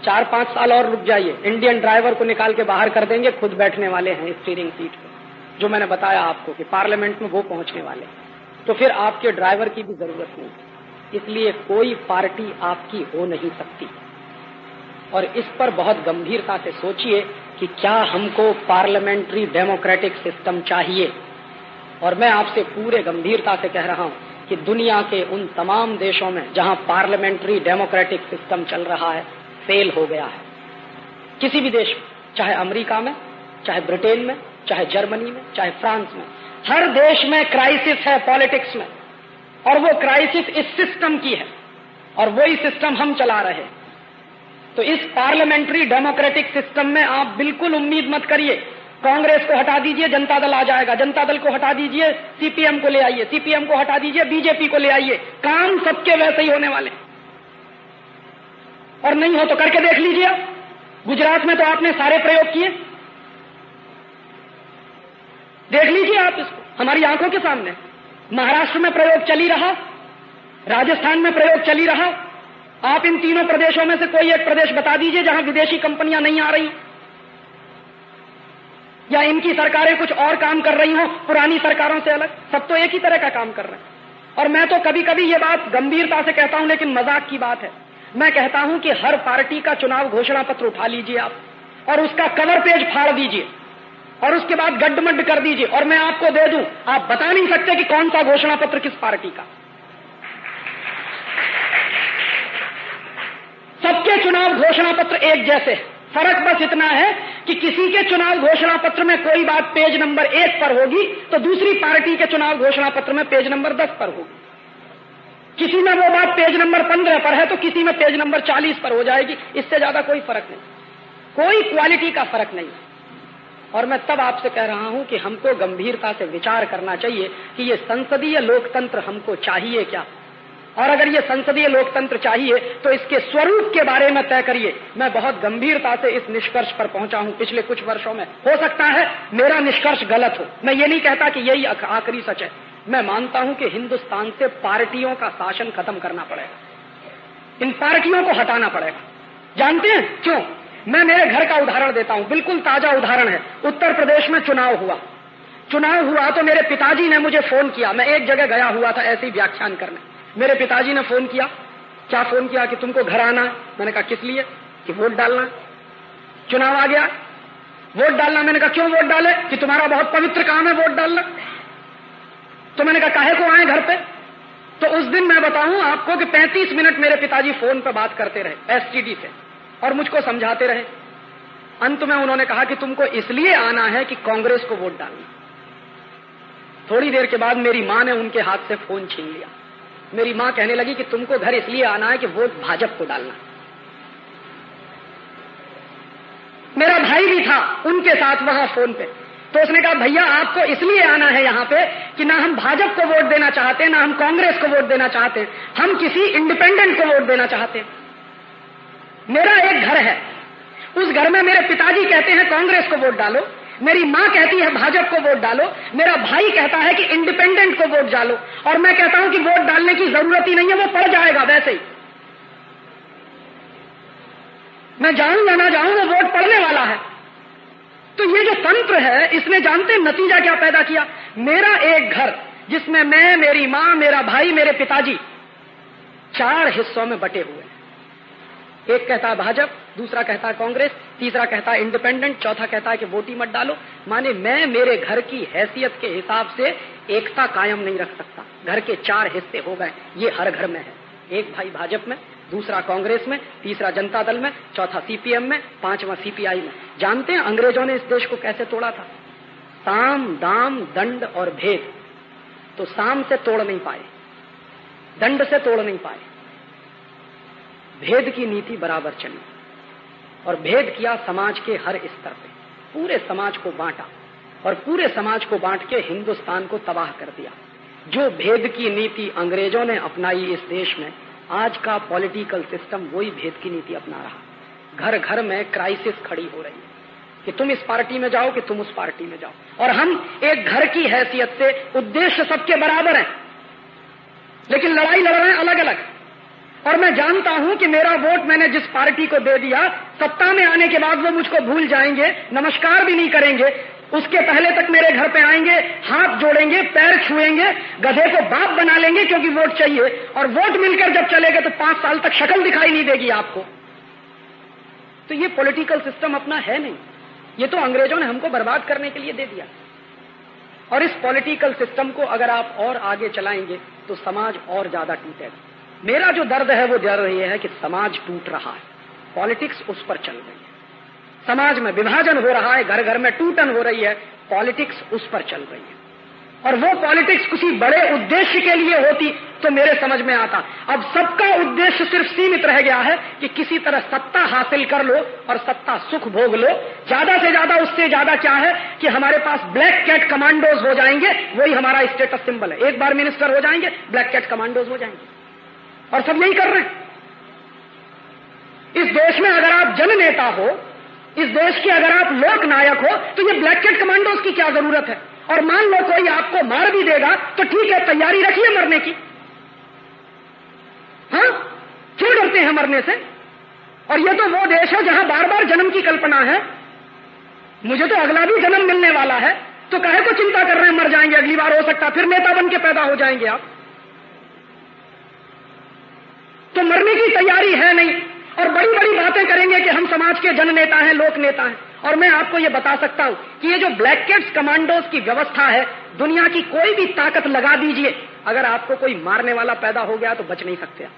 4-5 साल और रुक जाइए, इंडियन ड्राइवर को निकाल के बाहर कर देंगे, खुद बैठने वाले हैं स्टीयरिंग सीट पे, जो मैंने बताया आपको कि पार्लियामेंट में वो पहुंचने वाले हैं। तो फिर आपके ड्राइवर की भी जरूरत नहीं। इसलिए कोई पार्टी आपकी हो नहीं सकती। और इस पर बहुत गंभीरता से सोचिए कि क्या हमको पार्लियामेंट्री डेमोक्रेटिक सिस्टम चाहिए। और मैं आपसे पूरे गंभीरता से कह रहा हूं कि दुनिया के उन तमाम देशों में जहां पार्लियामेंट्री डेमोक्रेटिक सिस्टम चल रहा है, फेल हो गया है। किसी भी देश में, चाहे अमेरिका में, चाहे ब्रिटेन में, चाहे जर्मनी में, चाहे फ्रांस में, हर देश में क्राइसिस है पॉलिटिक्स में। और वो क्राइसिस इस सिस्टम की है और वही सिस्टम हम चला रहे हैं। तो इस पार्लियामेंट्री डेमोक्रेटिक सिस्टम में आप बिल्कुल उम्मीद मत करिए कांग्रेस को हटा दीजिए जनता दल आ जाएगा, जनता दल को हटा दीजिए सीपीएम को ले आइए, सीपीएम को हटा दीजिए बीजेपी को ले आइए, काम सबके वैसे ही होने वाले। और नहीं हो तो करके देख लीजिए। गुजरात में तो आपने सारे प्रयोग किए, देख लीजिए आप इसको, हमारी आंखों के सामने। महाराष्ट्र में प्रयोग चली रहा, राजस्थान में प्रयोग चली रहा। आप इन तीनों प्रदेशों में से कोई एक प्रदेश बता दीजिए जहां विदेशी कंपनियां नहीं आ रही, या इनकी सरकारें कुछ और काम कर रही हो पुरानी सरकारों से अलग। सब तो एक ही तरह का काम कर रहे हैं। और मैं तो कभी कभी ये बात गंभीरता से कहता हूं, लेकिन मजाक की बात है। मैं कहता हूं कि हर पार्टी का चुनाव घोषणा पत्र उठा लीजिए आप और उसका कवर पेज फाड़ दीजिए और उसके बाद गड्ढमड्ढ कर दीजिए और मैं आपको दे दूं, आप बता नहीं सकते कि कौन सा घोषणा पत्र किस पार्टी का। सबके चुनाव घोषणा पत्र एक जैसे, फर्क बस इतना है कि किसी के चुनाव घोषणा पत्र में कोई बात पेज नंबर 1 पर होगी तो दूसरी पार्टी के चुनाव घोषणा पत्र में पेज नंबर 10 पर होगी। किसी में वो बात पेज नंबर 15 पर है तो किसी में पेज नंबर 40 पर हो जाएगी। इससे ज्यादा कोई फर्क नहीं, कोई क्वालिटी का फर्क नहीं। और मैं तब आपसे कह रहा हूं कि हमको गंभीरता से विचार करना चाहिए कि ये संसदीय लोकतंत्र हमको चाहिए क्या। और अगर ये संसदीय लोकतंत्र चाहिए तो इसके स्वरूप के बारे में तय करिए। मैं बहुत गंभीरता से इस निष्कर्ष पर पहुंचा हूं पिछले कुछ वर्षों में। हो सकता है मेरा निष्कर्ष गलत हो, मैं ये नहीं कहता कि यही आखिरी सच है। मैं मानता हूं कि हिंदुस्तान से पार्टियों का शासन खत्म करना पड़ेगा, इन पार्टियों को हटाना पड़ेगा। जानते हैं क्यों? मैं मेरे घर का उदाहरण देता हूं, बिल्कुल ताजा उदाहरण है। उत्तर प्रदेश में चुनाव हुआ तो मेरे पिताजी ने मुझे फोन किया। मैं एक जगह गया हुआ था ऐसे ही व्याख्यान करने। मेरे पिताजी ने फोन किया, क्या फोन किया कि तुमको घर आना है। मैंने कहा किस लिए? कि वोट डालना। चुनाव आ गया, वोट डालना। मैंने कहा क्यों वोट डाले? कि तुम्हारा बहुत पवित्र काम है वोट डालना। तो मैंने कहा काहे को आए घर पे? तो उस दिन मैं बताऊं आपको कि 35 मिनट मेरे पिताजी फोन पे बात करते रहे एसटीडी से और मुझको समझाते रहे। अंत में उन्होंने कहा कि तुमको इसलिए आना है कि कांग्रेस को वोट डालना। थोड़ी देर के बाद मेरी मां ने उनके हाथ से फोन छीन लिया। मेरी मां कहने लगी कि तुमको घर इसलिए आना है कि वोट भाजपा को डालना। मेरा भाई भी था उनके साथ वहां फोन पे, तो उसने कहा भैया आपको इसलिए आना है यहाँ पे कि ना हम भाजपा को वोट देना चाहते, ना हम कांग्रेस को वोट देना चाहते, हम किसी इंडिपेंडेंट को वोट देना चाहते। मेरा एक घर है, उस घर में मेरे पिताजी कहते हैं कांग्रेस को वोट डालो, मेरी मां कहती है भाजपा को वोट डालो, मेरा भाई कहता है कि इंडिपेंडेंट को वोट डालो, और मैं कहता हूं कि वोट डालने की जरूरत ही नहीं है, वो पड़ जाएगा वैसे ही। मैं जाऊं या ना जाऊं वो वोट पड़ने वाला है। तो ये जो तंत्र है इसने जानते नतीजा क्या पैदा किया? मेरा एक घर जिसमें मैं, मेरी मां, मेरा भाई, मेरे पिताजी 4 हिस्सों में बटे हुए। एक कहता है भाजपा, दूसरा कहता है कांग्रेस, तीसरा कहता है इंडिपेंडेंट, चौथा कहता है कि वोट ही मत डालो। माने मैं मेरे घर की हैसियत के हिसाब से एकता कायम नहीं रख सकता। घर के 4 हिस्से हो गए, ये हर घर में है। एक भाई भाजपा में, दूसरा कांग्रेस में, तीसरा जनता दल में, चौथा सीपीएम में, 5वां सीपीआई में। जानते हैं अंग्रेजों ने इस देश को कैसे तोड़ा था? साम, दाम, दंड और भेद। तो साम से तोड़ नहीं पाए, दंड से तोड़ नहीं पाए, भेद की नीति बराबर चली और भेद किया समाज के हर स्तर पे। पूरे समाज को बांटा और पूरे समाज को बांट के हिंदुस्तान को तबाह कर दिया। जो भेद की नीति अंग्रेजों ने अपनाई इस देश में, आज का पॉलिटिकल सिस्टम वही भेद की नीति अपना रहा। घर घर में क्राइसिस खड़ी हो रही है कि तुम इस पार्टी में जाओ कि तुम उस पार्टी में जाओ, और हम एक घर की हैसियत से उद्देश्य सबके बराबर हैं, लेकिन लड़ाई लड़ रहे हैं अलग अलग। और मैं जानता हूं कि मेरा वोट मैंने जिस पार्टी को दे दिया, सत्ता में आने के बाद वो मुझको भूल जाएंगे, नमस्कार भी नहीं करेंगे, उसके पहले तक मेरे घर पे आएंगे, हाथ जोड़ेंगे, पैर छुएंगे, गधे को बाप बना लेंगे क्योंकि वोट चाहिए, और वोट मिलकर जब चलेगा तो 5 साल तक शक्ल दिखाई नहीं देगी आपको। तो ये पॉलिटिकल सिस्टम अपना है नहीं, ये तो अंग्रेजों ने हमको बर्बाद करने के लिए दे दिया। और इस पॉलिटिकल सिस्टम को अगर आप और आगे चलाएंगे तो समाज और ज्यादा टूटेगा। मेरा जो दर्द है वो दर्द ये है कि समाज टूट रहा है, पॉलिटिक्स उस पर चल रही है, समाज में विभाजन हो रहा है, घर घर में टूटन हो रही है, पॉलिटिक्स उस पर चल रही है। और वो पॉलिटिक्स किसी बड़े उद्देश्य के लिए होती तो मेरे समझ में आता। अब सबका उद्देश्य सिर्फ सीमित रह गया है कि किसी तरह सत्ता हासिल कर लो और सत्ता सुख भोग लो, ज्यादा से ज्यादा, उससे ज्यादा क्या है कि हमारे पास ब्लैक कैट कमांडोज हो जाएंगे, वही हमारा स्टेटस सिंबल है। एक बार मिनिस्टर हो जाएंगे, ब्लैक कैट कमांडोज हो जाएंगे, और सब यही कर रहे हैं। इस देश में अगर आप जननेता हो, इस देश के अगर आप लोक नायक हो, तो ये ब्लैक कैट कमांडोज की क्या जरूरत है? और मान लो कोई आपको मार भी देगा तो ठीक है, तैयारी रखिए मरने की। हाँ, क्यों डरते हैं मरने से? और ये तो वो देश है जहां बार बार जन्म की कल्पना है, मुझे तो अगला भी जन्म मिलने वाला है, तो काहे को चिंता कर रहे हैं, मर जाएंगे अगली बार, हो सकता फिर नेता बन के पैदा हो जाएंगे आप। तो मरने की तैयारी है नहीं, और बड़ी बड़ी बातें करेंगे कि हम समाज के जन नेता हैं, लोक नेता हैं। और मैं आपको यह बता सकता हूं कि ये जो ब्लैक कैट्स कमांडोज की व्यवस्था है, दुनिया की कोई भी ताकत लगा दीजिए, अगर आपको कोई मारने वाला पैदा हो गया तो बच नहीं सकते आप।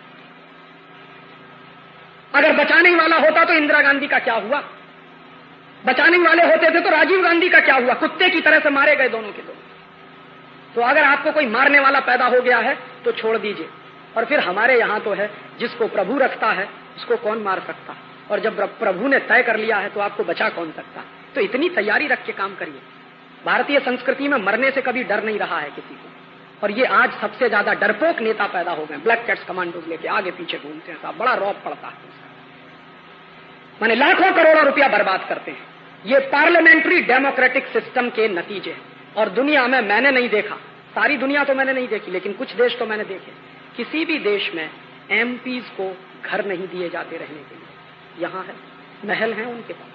अगर बचाने वाला होता तो इंदिरा गांधी का क्या हुआ? बचाने वाले होते थे तो राजीव गांधी का क्या हुआ? कुत्ते की तरह से मारे गए दोनों के दोनों। तो अगर आपको कोई मारने वाला पैदा हो गया है तो छोड़ दीजिए। और फिर हमारे यहां तो है, जिसको प्रभु रखता है उसको कौन मार सकता, और जब प्रभु ने तय कर लिया है तो आपको बचा कौन सकता। तो इतनी तैयारी रख के काम करिए। भारतीय संस्कृति में मरने से कभी डर नहीं रहा है किसी को, और ये आज सबसे ज्यादा डरपोक नेता पैदा हो गए, ब्लैक कैट्स कमांडोज लेके आगे पीछे घूमते हैं साहब, बड़ा रौब पड़ता है, माने लाखों करोड़ों रुपया बर्बाद करते हैं। ये पार्लियामेंट्री डेमोक्रेटिक सिस्टम के नतीजे हैं। और दुनिया में मैंने नहीं देखा, सारी दुनिया तो मैंने नहीं देखी, लेकिन कुछ देश तो मैंने देखे, किसी भी देश में एमपीज को घर नहीं दिए जाते रहने के लिए। यहां है, महल है उनके पास,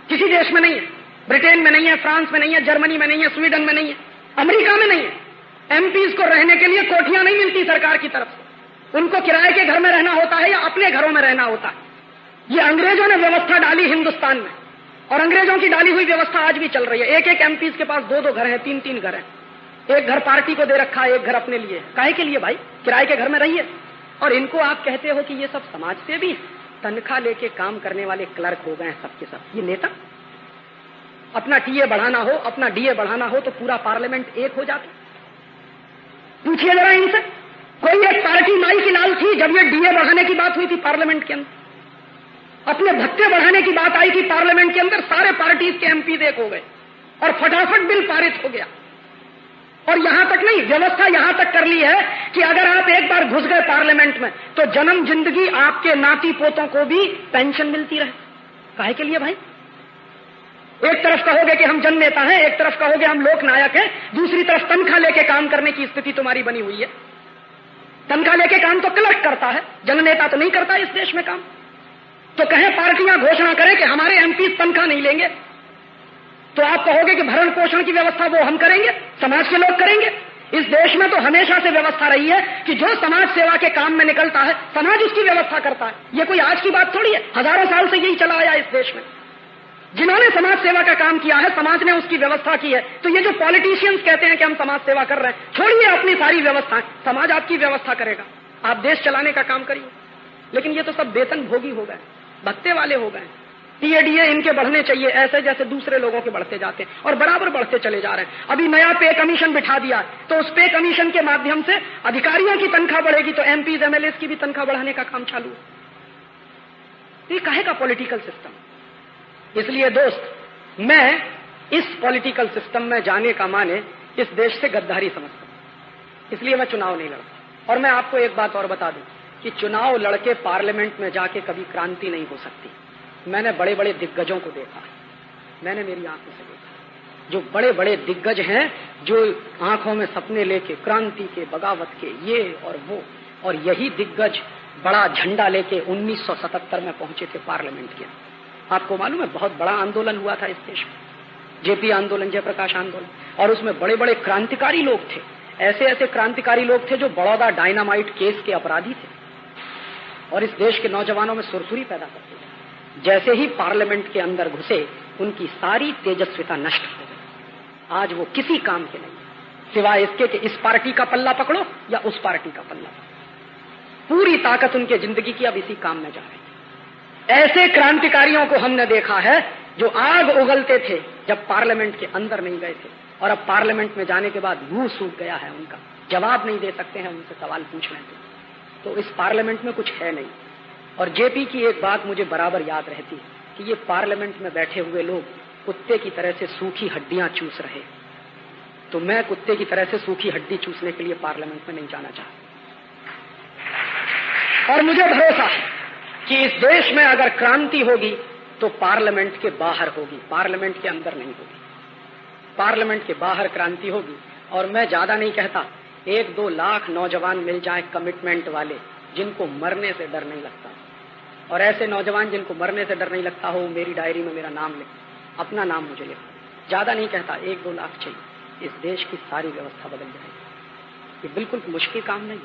किसी देश में नहीं है, ब्रिटेन में नहीं है, फ्रांस में नहीं है, जर्मनी में नहीं है, स्वीडन में नहीं है, अमेरिका में नहीं है। एमपीज को रहने के लिए कोठियां नहीं मिलती सरकार की तरफ से, उनको किराए के घर में रहना होता है या अपने घरों में रहना होता है। ये अंग्रेजों ने व्यवस्था डाली हिंदुस्तान में, और अंग्रेजों की डाली हुई व्यवस्था आज भी चल रही है। एक एक एमपीज के पास 2-2 घर हैं, 3-3 घर हैं, एक घर पार्टी को दे रखा है, एक घर अपने लिए। काहे के लिए भाई? किराए के घर में रहिए। और इनको आप कहते हो कि ये सब समाज से भी तनख्वाह लेके काम करने वाले क्लर्क हो गए हैं सबके सब, ये नेता। अपना टीए बढ़ाना हो, अपना डीए बढ़ाना हो तो पूरा पार्लियामेंट एक हो जाता। पूछिए जरा इनसे, कोई एक पार्टी माई की लाल थी जब ये डीए बढ़ाने की बात हुई थी पार्लियामेंट के अंदर? अपने भत्ते बढ़ाने की बात आई थी पार्लियामेंट के अंदर, सारे पार्टीज के एमपी एक हो गए और फटाफट बिल पारित हो गया। और यहां तक नहीं, व्यवस्था यहां तक कर ली है कि अगर आप एक बार घुस गए पार्लियामेंट में तो जन्म जिंदगी आपके नाती पोतों को भी पेंशन मिलती रहे। काहे के लिए भाई? एक तरफ कहोगे कि हम जन नेता हैं, एक तरफ कहोगे हम लोक नायक हैं, दूसरी तरफ तनख्वाह लेके काम करने की स्थिति तुम्हारी बनी हुई है। तनख्वाह लेके काम तो क्लर्क करता है, जन नेता तो नहीं करता इस देश में काम। तो कहें पार्टियां घोषणा करें कि हमारे एमपी तनख्वाह नहीं लेंगे, तो आप कहोगे कि भरण पोषण की व्यवस्था वो हम करेंगे, समाज के लोग करेंगे। इस देश में तो हमेशा से व्यवस्था रही है कि जो समाज सेवा के काम में निकलता है समाज उसकी व्यवस्था करता है। ये कोई आज की बात थोड़ी है, हजारों साल से यही चला आया इस देश में। जिन्होंने समाज सेवा का काम किया है समाज ने उसकी व्यवस्था की है। तो ये जो पॉलिटिशियंस कहते हैं कि हम समाज सेवा कर रहे हैं, छोड़िए अपनी सारी व्यवस्थाएं, समाज आपकी व्यवस्था करेगा, आप देश चलाने का काम करिए। लेकिन ये तो सब वेतन भोगी हो गए, भत्ते वाले हो गए। टीएडीए इनके बढ़ने चाहिए ऐसे जैसे दूसरे लोगों के बढ़ते जाते हैं, और बराबर बढ़ते चले जा रहे हैं। अभी नया पे कमीशन बिठा दिया, तो उस पे कमीशन के माध्यम से अधिकारियों की तनख्वाह बढ़ेगी, तो एमपीज एमएलए की भी तनख्वाह बढ़ाने का काम चालू है। ये काहे का पॉलिटिकल सिस्टम? इसलिए दोस्त, मैं इस पॉलिटिकल सिस्टम में जाने का माने इस देश से गद्दारी समझता हूं, इसलिए मैं चुनाव नहीं लड़ता। और मैं आपको एक बात और बता दूं कि चुनाव लड़के पार्लियामेंट में जाके कभी क्रांति नहीं हो सकती। मैंने बड़े बड़े दिग्गजों को देखा है, मैंने मेरी आंखों से देखा, जो बड़े बड़े दिग्गज हैं, जो आंखों में सपने लेके क्रांति के, बगावत के, ये और वो, और यही दिग्गज बड़ा झंडा लेके 1977 में पहुंचे थे पार्लियामेंट के। आपको मालूम है बहुत बड़ा आंदोलन हुआ था इस देश में, जेपी आंदोलन, जयप्रकाश आंदोलन, और उसमें बड़े बड़े क्रांतिकारी लोग थे। ऐसे ऐसे क्रांतिकारी लोग थे जो बड़ौदा डायनामाइट केस के अपराधी थे और इस देश के नौजवानों में सुरसुरी पैदा करते थे। जैसे ही पार्लियामेंट के अंदर घुसे उनकी सारी तेजस्विता नष्ट हो गई। आज वो किसी काम के नहीं, सिवाय इसके कि इस पार्टी का पल्ला पकड़ो या उस पार्टी का पल्ला पकड़ो। पूरी ताकत उनके जिंदगी की अब इसी काम में जा रही है। ऐसे क्रांतिकारियों को हमने देखा है जो आग उगलते थे जब पार्लियामेंट के अंदर नहीं गए थे, और अब पार्लियामेंट में जाने के बाद मुंह सूख गया है उनका, जवाब नहीं दे सकते हैं उनसे सवाल पूछने के। तो इस पार्लियामेंट में कुछ है नहीं। और जेपी की एक बात मुझे बराबर याद रहती है कि ये पार्लियामेंट में बैठे हुए लोग कुत्ते की तरह से सूखी हड्डियां चूस रहे। तो मैं कुत्ते की तरह से सूखी हड्डी चूसने के लिए पार्लियामेंट में नहीं जाना चाहता। और मुझे भरोसा है कि इस देश में अगर क्रांति होगी तो पार्लियामेंट के बाहर होगी, पार्लियामेंट के अंदर नहीं होगी। पार्लियामेंट के बाहर क्रांति होगी। और मैं ज्यादा नहीं कहता, 1-2 लाख नौजवान मिल जाए कमिटमेंट वाले, जिनको मरने से डर नहीं लगता। और ऐसे नौजवान जिनको मरने से डर नहीं लगता हो, मेरी डायरी में मेरा नाम लिख, अपना नाम मुझे लिख। ज्यादा नहीं कहता, 1-2 लाख चाहिए। इस देश की सारी व्यवस्था बदल जाएगी। ये बिल्कुल मुश्किल काम नहीं।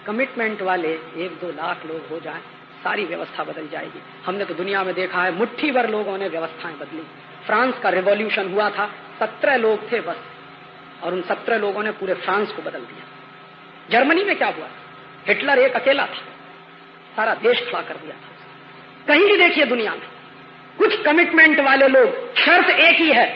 कमिटमेंट वाले 1-2 लाख लोग हो जाएं, सारी व्यवस्था बदल जाएगी। हमने तो दुनिया में देखा है, मुट्ठी भर लोगों ने व्यवस्थाएं बदली। फ्रांस का रिवॉल्यूशन हुआ था, 17 लोग थे बस, और उन 17 लोगों ने पूरे फ्रांस को बदल दिया। जर्मनी में क्या हुआ? हिटलर एक अकेला था, सारा देश खड़ा कर दिया था। कहीं भी देखिए दुनिया में कुछ कमिटमेंट वाले लोग, शर्त एक ही है,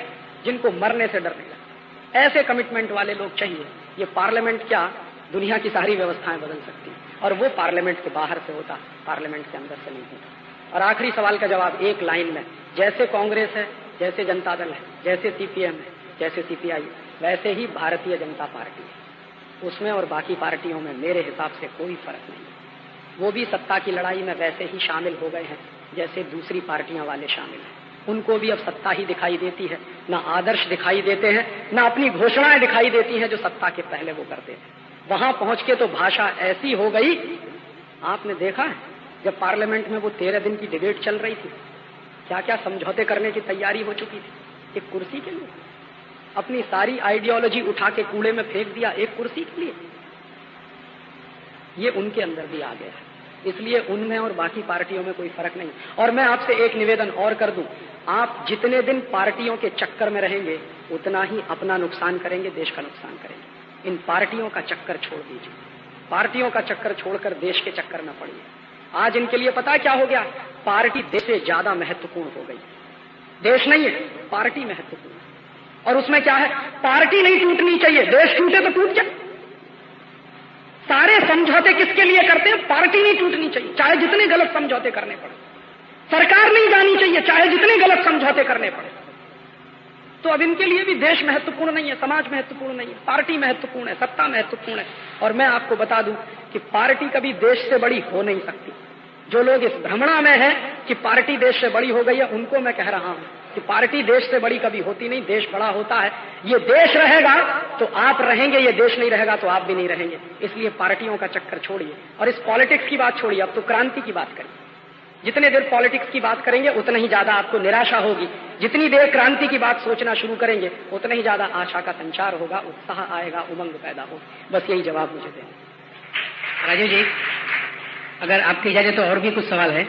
जिनको मरने से डर नहीं लगता। ऐसे कमिटमेंट वाले लोग चाहिए। ये पार्लियामेंट क्या, दुनिया की सारी व्यवस्थाएं बदल सकती है, और वो पार्लियामेंट के बाहर से होता, पार्लियामेंट के अंदर से नहीं होता। और आखिरी सवाल का जवाब एक लाइन में, जैसे कांग्रेस है, जैसे जनता दल है, जैसे सीपीएम है, जैसे सीपीआई, वैसे ही भारतीय जनता पार्टी है। उसमें और बाकी पार्टियों में मेरे हिसाब से कोई फर्क नहीं है। वो भी सत्ता की लड़ाई में वैसे ही शामिल हो गए हैं जैसे दूसरी पार्टियां वाले शामिल हैं। उनको भी अब सत्ता ही दिखाई देती है, ना आदर्श दिखाई देते हैं, ना अपनी घोषणाएं दिखाई देती हैं जो सत्ता के पहले वो करते थे। वहां पहुंच के तो भाषा ऐसी हो गई, आपने देखा है जब पार्लियामेंट में वो 13 दिन की डिबेट चल रही थी, क्या क्या समझौते करने की तैयारी हो चुकी थी एक कुर्सी के लिए। अपनी सारी आइडियोलॉजी उठा के कूड़े में फेंक दिया एक कुर्सी के लिए। ये उनके अंदर भी आ गया है, इसलिए उनमें और बाकी पार्टियों में कोई फर्क नहीं। और मैं आपसे एक निवेदन और कर दूं, आप जितने दिन पार्टियों के चक्कर में रहेंगे उतना ही अपना नुकसान करेंगे, देश का नुकसान करेंगे। इन पार्टियों का चक्कर छोड़ दीजिए, पार्टियों का चक्कर छोड़कर देश के चक्कर में पड़िए। आज इनके लिए पता क्या हो गया, पार्टी देश से ज्यादा महत्वपूर्ण हो गई। देश नहीं है, पार्टी महत्वपूर्ण है। और उसमें क्या है, पार्टी नहीं टूटनी चाहिए, देश टूटे तो टूट जाए। सारे समझौते किसके लिए करते हैं, पार्टी नहीं टूटनी चाहिए, चाहे जितने गलत समझौते करने पड़े। सरकार नहीं जानी चाहिए, चाहे जितने गलत समझौते करने पड़े। तो अब इनके लिए भी देश महत्वपूर्ण नहीं है, समाज महत्वपूर्ण नहीं है, पार्टी महत्वपूर्ण है, सत्ता महत्वपूर्ण है। और मैं आपको बता दूं कि पार्टी कभी देश से बड़ी हो नहीं सकती। जो लोग इस भ्रमणा में हैं कि पार्टी देश से बड़ी हो गई है, उनको मैं कह रहा हूं कि पार्टी देश से बड़ी कभी होती नहीं, देश बड़ा होता है। ये देश रहेगा तो आप रहेंगे, ये देश नहीं रहेगा तो आप भी नहीं रहेंगे। इसलिए पार्टियों का चक्कर छोड़िए और इस पॉलिटिक्स की बात छोड़िए, अब तो क्रांति की बात करिए। जितने देर पॉलिटिक्स की बात करेंगे उतना ही ज्यादा आपको निराशा होगी, जितनी देर क्रांति की बात सोचना शुरू करेंगे उतना ही ज्यादा आशा का संचार होगा, उत्साह आएगा, उमंग पैदा होगा। बस यही जवाब मुझे दें। राजू जी, अगर आपकी इजाजत तो और भी कुछ सवाल है।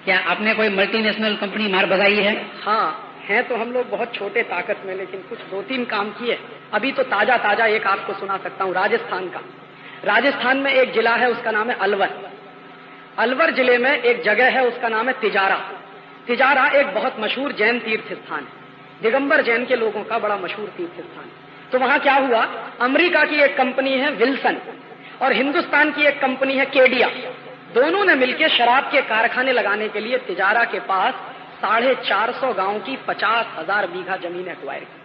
क्या आपने कोई मल्टीनेशनल कंपनी मार भगाई है? हाँ है, तो हम लोग बहुत छोटे ताकत में, लेकिन कुछ 2-3 काम किए। अभी तो ताजा एक आपको सुना सकता हूँ राजस्थान का। राजस्थान में एक जिला है, उसका नाम है अलवर। अलवर जिले में एक जगह है, उसका नाम है तिजारा। तिजारा एक बहुत मशहूर जैन तीर्थ स्थान है, दिगंबर जैन के लोगों का बड़ा मशहूर तीर्थ स्थान। तो वहां क्या हुआ, अमेरिका की एक कंपनी है विल्सन और हिंदुस्तान की एक कंपनी है केडिया, दोनों ने मिलकर शराब के कारखाने लगाने के लिए तिजारा के पास 450 गांव की 50,000 बीघा जमीन एक्वायर की।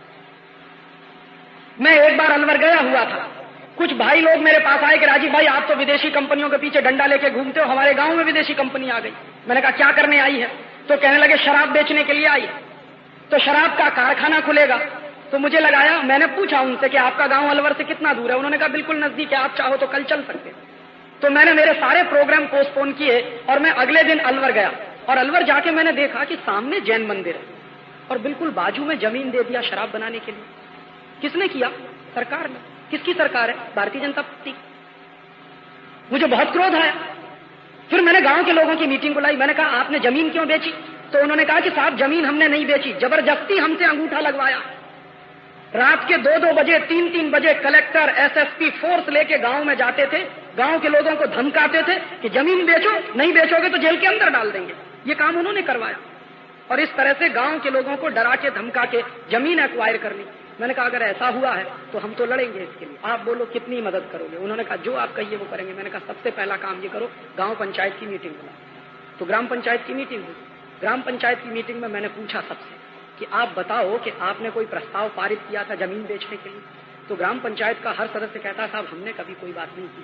मैं एक बार अलवर गया हुआ था, कुछ भाई लोग मेरे पास आए कि राजीव भाई आप तो विदेशी कंपनियों के पीछे डंडा लेके घूमते हो, हमारे गांव में विदेशी कंपनी आ गई। मैंने कहा क्या करने आई है? तो कहने लगे शराब बेचने के लिए आई है, तो शराब का कारखाना खुलेगा। तो मुझे लगाया, मैंने पूछा उनसे कि आपका गांव अलवर से कितना दूर है? उन्होंने कहा बिल्कुल नजदीक है, आप चाहो तो कल चल सकते हैं। तो मैंने मेरे सारे प्रोग्राम पोस्टपोन किए और मैं अगले दिन अलवर गया, और अलवर जाके मैंने देखा कि सामने जैन मंदिर है और बिल्कुल बाजू में जमीन दे दिया शराब बनाने के लिए। किसने किया? सरकार ने। किसकी सरकार है? भारतीय जनता पार्टी। मुझे बहुत क्रोध आया। फिर मैंने गांव के लोगों की मीटिंग बुलाई। मैंने कहा आपने जमीन क्यों बेची? तो उन्होंने कहा कि साहब जमीन हमने नहीं बेची, जबरदस्ती हमसे अंगूठा लगवाया। रात के 2-2 बजे 3-3 बजे कलेक्टर एसएसपी फोर्स लेके गांव में जाते थे, गांव के लोगों को धमकाते थे कि जमीन बेचो, नहीं बेचोगे तो जेल के अंदर डाल देंगे। ये काम उन्होंने करवाया और इस तरह से गांव के लोगों को डरा के धमका के जमीन एक्वायर कर ली। मैंने कहा अगर ऐसा हुआ है तो हम तो लड़ेंगे इसके लिए, आप बोलो कितनी मदद करोगे? उन्होंने कहा जो आप कहिए वो करेंगे। मैंने कहा सबसे पहला काम ये करो, गांव पंचायत की मीटिंग बुलाओ। तो ग्राम पंचायत की मीटिंग हुई। ग्राम पंचायत की मीटिंग में मैंने पूछा सबसे कि आप बताओ कि आपने कोई प्रस्ताव पारित किया था जमीन बेचने के लिए? तो ग्राम पंचायत का हर सदस्य कहता साहब हमने कभी कोई बात नहीं की।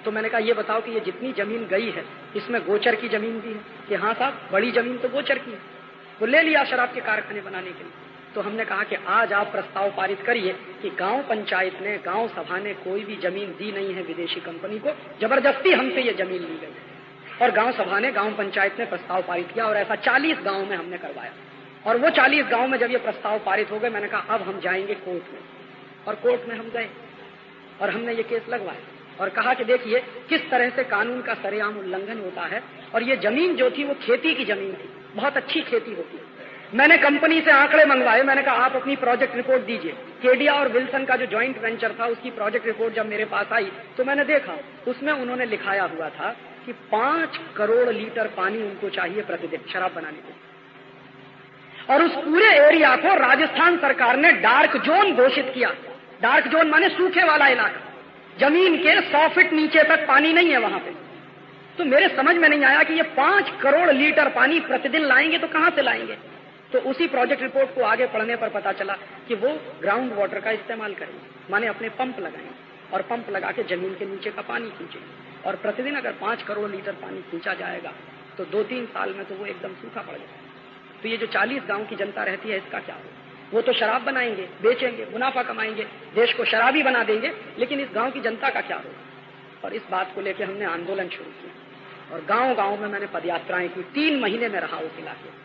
तो मैंने कहा ये बताओ कि ये जितनी जमीन गई है इसमें गोचर की जमीन भी है? कि हाँ साहब बड़ी जमीन तो गोचर की है, वो ले लिया शराब के कारखाने बनाने के लिए। तो हमने कहा कि आज आप प्रस्ताव पारित करिए कि गांव पंचायत ने, गांव सभा ने कोई भी जमीन दी नहीं है विदेशी कंपनी को, जबरदस्ती हमसे ये जमीन ली गई। और गांव सभा ने, गांव पंचायत ने प्रस्ताव पारित किया और ऐसा 40 गांव में हमने करवाया। और वो 40 गांव में जब ये प्रस्ताव पारित हो गए, मैंने कहा अब हम जाएंगे कोर्ट में। और कोर्ट में हम गए और हमने ये केस लगवाया और कहा कि देखिए किस तरह से कानून का सरेआम उल्लंघन होता है। और ये जमीन जो थी वो खेती की जमीन थी, बहुत अच्छी खेती होती है। मैंने कंपनी से आंकड़े मंगवाए। मैंने कहा आप अपनी प्रोजेक्ट रिपोर्ट दीजिए। केडिया और विल्सन का जो जॉइंट वेंचर था उसकी प्रोजेक्ट रिपोर्ट जब मेरे पास आई तो मैंने देखा उसमें उन्होंने लिखाया हुआ था कि 5 करोड़ लीटर पानी उनको चाहिए प्रतिदिन शराब बनाने के लिए। और उस पूरे एरिया को राजस्थान सरकार ने डार्क जोन घोषित किया। डार्क जोन माने सूखे वाला इलाका, जमीन के 100 फीट नीचे तक पानी नहीं है वहां पे। तो मेरे समझ में नहीं आया कि ये 5 करोड़ लीटर पानी प्रतिदिन लाएंगे तो कहां से लाएंगे। तो उसी प्रोजेक्ट रिपोर्ट को आगे पढ़ने पर पता चला कि वो ग्राउंड वाटर का इस्तेमाल करेंगे, माने अपने पंप लगाएंगे और पंप लगा के जमीन के नीचे का पानी खींचेंगे। और प्रतिदिन अगर 5 करोड़ लीटर पानी खींचा जाएगा तो 2-3 साल में तो वो एकदम सूखा पड़ जाएगा। तो ये जो 40 गांव की जनता रहती है इसका क्या होगा? वो तो शराब बनाएंगे, बेचेंगे, मुनाफा कमाएंगे, देश को शराबी बना देंगे, लेकिन इस गांव की जनता का क्या होगा? और इस बात को लेकर हमने आंदोलन शुरू किया और गांव-गांव में मैंने पदयात्राएं की। 3 महीने में रहा उस इलाके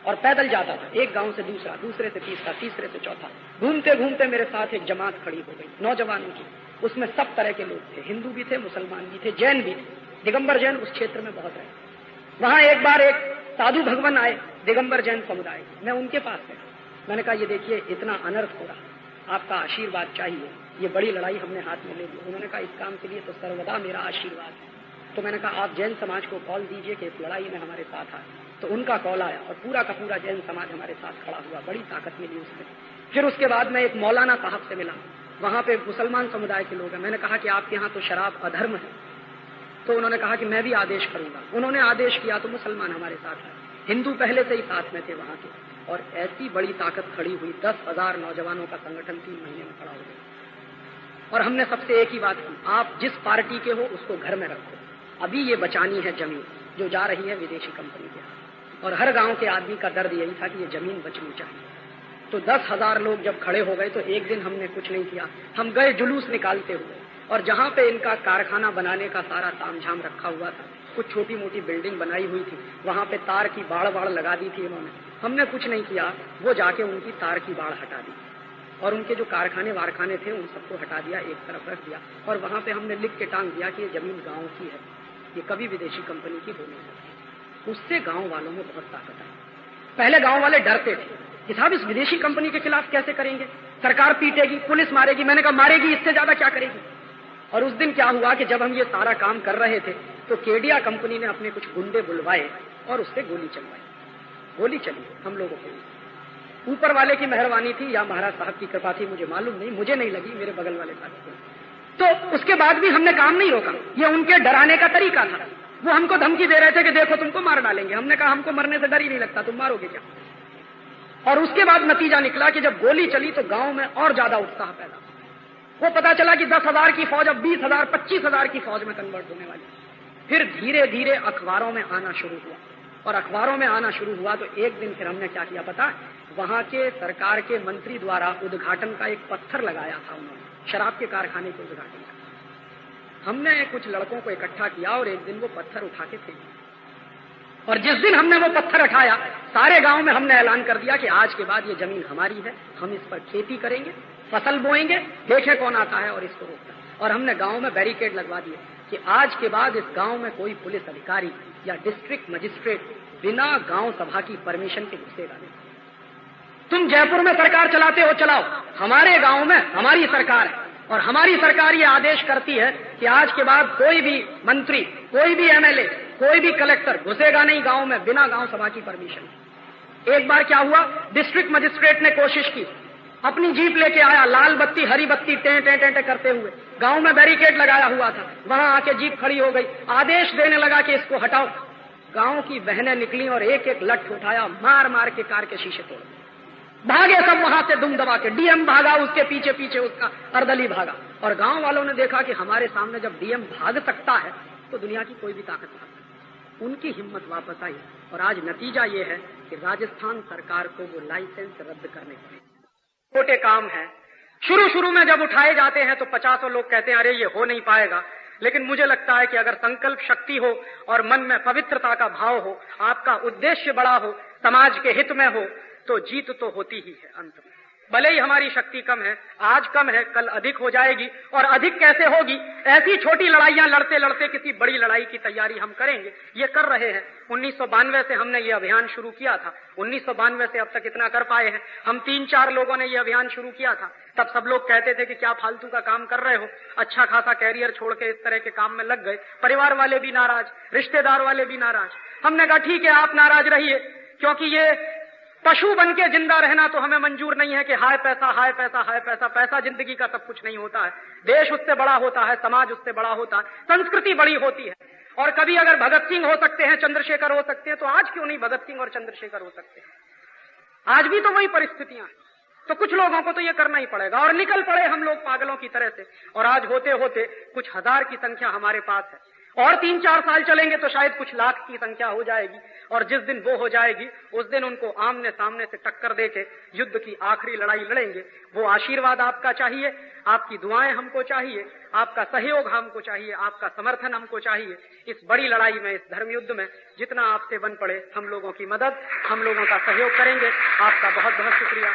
और पैदल जाता था, एक गांव से दूसरा, दूसरे से तीसरा, तीसरे से चौथा। घूमते घूमते मेरे साथ एक जमात खड़ी हो गई नौजवानों की। उसमें सब तरह के लोग थे, हिंदू भी थे, मुसलमान भी थे, जैन भी थे। दिगंबर जैन उस क्षेत्र में बहुत रहे। वहां एक बार एक साधु भगवान आए दिगंबर जैन समुदाय, मैं उनके पास गया। मैंने कहा ये देखिए इतना अनर्थ हो रहा, आपका आशीर्वाद चाहिए, ये बड़ी लड़ाई हमने हाथ में ले ली। उन्होंने कहा इस काम के लिए तो सर्वदा मेरा आशीर्वाद है। तो मैंने कहा आप जैन समाज को कॉल दीजिए कि इस लड़ाई में हमारे साथ आए। तो उनका कॉल आया और पूरा का पूरा जैन समाज हमारे साथ खड़ा हुआ। बड़ी ताकत मिली उसमें। फिर उसके बाद मैं एक मौलाना साहब से मिला, वहां पे मुसलमान समुदाय के लोग हैं। मैंने कहा कि आपके यहाँ तो शराब अधर्म है। तो उन्होंने कहा कि मैं भी आदेश करूंगा। उन्होंने आदेश किया तो मुसलमान हमारे साथ आए, हिंदू पहले से ही साथ में थे वहां के। और ऐसी बड़ी ताकत खड़ी हुई, 10,000 नौजवानों का संगठन 3 महीने में खड़ा हो गया। और हमने सबसे एक ही बात की, आप जिस पार्टी के हो उसको घर में रखो, अभी ये बचानी है जमीन जो जा रही है विदेशी कंपनी के। और हर गांव के आदमी का दर्द यही था कि ये जमीन बचनी चाहिए। तो 10,000 लोग जब खड़े हो गए तो एक दिन हमने कुछ नहीं किया, हम गए जुलूस निकालते हुए। और जहां पे इनका कारखाना बनाने का सारा तामझाम रखा हुआ था, कुछ छोटी मोटी बिल्डिंग बनाई हुई थी, वहां पे तार की बाड़ लगा दी थी इन्होंने। हमने कुछ नहीं किया, वो जाके उनकी तार की बाड़ हटा दी और उनके जो कारखाने वारखाने थे उन सबको हटा दिया, एक तरफ रख दिया। और वहां पे हमने लिख के टांग दिया कि ये जमीन गांव की है, ये कभी विदेशी कंपनी की हो नहीं सकती। उससे गांव वालों में बहुत ताकत आई। पहले गांव वाले डरते थे कि साहब इस विदेशी कंपनी के खिलाफ कैसे करेंगे, सरकार पीटेगी, पुलिस मारेगी। मैंने कहा मारेगी, इससे ज्यादा क्या करेगी। और उस दिन क्या हुआ कि जब हम ये सारा काम कर रहे थे तो केडिया कंपनी ने अपने कुछ गुंडे बुलवाए और उससे गोली चलवाई। गोली चली हम लोगों को। ऊपर वाले की मेहरबानी थी या महाराज साहब की कृपा थी, मुझे मालूम नहीं, मुझे नहीं लगी, मेरे बगल वाले साथी को। तो उसके बाद भी हमने काम नहीं रोका। ये उनके डराने का तरीका था। वो हमको धमकी दे रहे थे कि देखो तुमको मार डालेंगे। हमने कहा हमको मरने से डर ही नहीं लगता, तुम मारोगे क्या। और उसके बाद नतीजा निकला कि जब गोली चली तो गांव में और ज्यादा उत्साह पैदा। वो पता चला कि 10,000 की फौज अब 20,000 25,000 की फौज में कन्वर्ट होने वाली। फिर धीरे धीरे अखबारों में आना शुरू हुआ और अखबारों में आना शुरू हुआ तो एक दिन फिर हमने क्या किया पता, वहां के सरकार के मंत्री द्वारा उद्घाटन का एक पत्थर लगाया था उन्होंने, शराब के कारखाने के उद्घाटन का। हमने कुछ लड़कों को इकट्ठा किया और एक दिन वो पत्थर उठा के फेंक दिया। और जिस दिन हमने वो पत्थर उठाया, सारे गांव में हमने ऐलान कर दिया कि आज के बाद ये जमीन हमारी है, हम इस पर खेती करेंगे, फसल बोएंगे, देखें कौन आता है और इसको रोकता है। और हमने गांव में बैरिकेड लगवा दिए कि आज के बाद इस गांव में कोई पुलिस अधिकारी या डिस्ट्रिक्ट मजिस्ट्रेट बिना गांव सभा की परमिशन के घुसेगा नहीं। तुम जयपुर में सरकार चलाते हो, चलाओ, हमारे गांव में हमारी सरकार है और हमारी सरकार ये आदेश करती है कि आज के बाद कोई भी मंत्री, कोई भी एमएलए, कोई भी कलेक्टर घुसेगा नहीं गांव में बिना गांव सभा की परमिशन। एक बार क्या हुआ, डिस्ट्रिक्ट मजिस्ट्रेट ने कोशिश की, अपनी जीप लेके आया, लाल बत्ती हरी बत्ती टें टें टें टें करते हुए, गांव में बैरिकेड लगाया हुआ था, वहां आके जीप खड़ी हो गई, आदेश देने लगा कि इसको हटाओ। गांव की बहनें निकली और एक एक लठ उठाया, मार मार के कार के शीशे तोड़, भागे सब वहां से दुम दबा के। डीएम भागा, उसके पीछे पीछे उसका अर्दली भागा। और गांव वालों ने देखा कि हमारे सामने जब डीएम भाग सकता है तो दुनिया की कोई भी ताकत भाग सकती। उनकी हिम्मत वापस आई और आज नतीजा ये है कि राजस्थान सरकार को वो लाइसेंस रद्द करने पड़े। छोटे काम है, शुरू शुरू में जब उठाए जाते हैं तो 50 लोग कहते हैं अरे ये हो नहीं पाएगा, लेकिन मुझे लगता है कि अगर संकल्प शक्ति हो और मन में पवित्रता का भाव हो, आपका उद्देश्य बड़ा हो, समाज के हित में हो, तो जीत तो होती ही है अंत में। भले ही हमारी शक्ति कम है, आज कम है, कल अधिक हो जाएगी। और अधिक कैसे होगी? ऐसी छोटी लड़ाइयां लड़ते लड़ते किसी बड़ी लड़ाई की तैयारी हम करेंगे, ये कर रहे हैं। 1992 से हमने ये अभियान शुरू किया था, 1992 से अब तक इतना कर पाए हैं। हम 3-4 लोगों ने ये अभियान शुरू किया था, तब सब लोग कहते थे कि क्या फालतू का काम कर रहे हो, अच्छा खासा कैरियर छोड़ के इस तरह के काम में लग गए। परिवार वाले भी नाराज, रिश्तेदार वाले भी नाराज। हमने कहा ठीक है, आप नाराज रहिए, क्योंकि ये पशु बन के जिंदा रहना तो हमें मंजूर नहीं है कि हाय पैसा हाय पैसा हाय पैसा। पैसा जिंदगी का सब कुछ नहीं होता है, देश उससे बड़ा होता है, समाज उससे बड़ा होता है, संस्कृति बड़ी होती है। और कभी अगर भगत सिंह हो सकते हैं, चंद्रशेखर हो सकते हैं, तो आज क्यों नहीं भगत सिंह और चंद्रशेखर हो सकते हैं? आज भी तो वही परिस्थितियां हैं। तो कुछ लोगों को तो ये करना ही पड़ेगा। और निकल पड़े हम लोग पागलों की तरह से, और आज होते होते कुछ हजार की संख्या हमारे पास है। और 3-4 साल चलेंगे तो शायद कुछ लाख की संख्या हो जाएगी। और जिस दिन वो हो जाएगी, उस दिन उनको आमने सामने से टक्कर देके युद्ध की आखिरी लड़ाई लड़ेंगे। वो आशीर्वाद आपका चाहिए, आपकी दुआएं हमको चाहिए, आपका सहयोग हमको चाहिए, आपका समर्थन हमको चाहिए। इस बड़ी लड़ाई में, इस धर्म युद्ध में जितना आपसे बन पड़े हम लोगों की मदद, हम लोगों का सहयोग करेंगे। आपका बहुत बहुत शुक्रिया।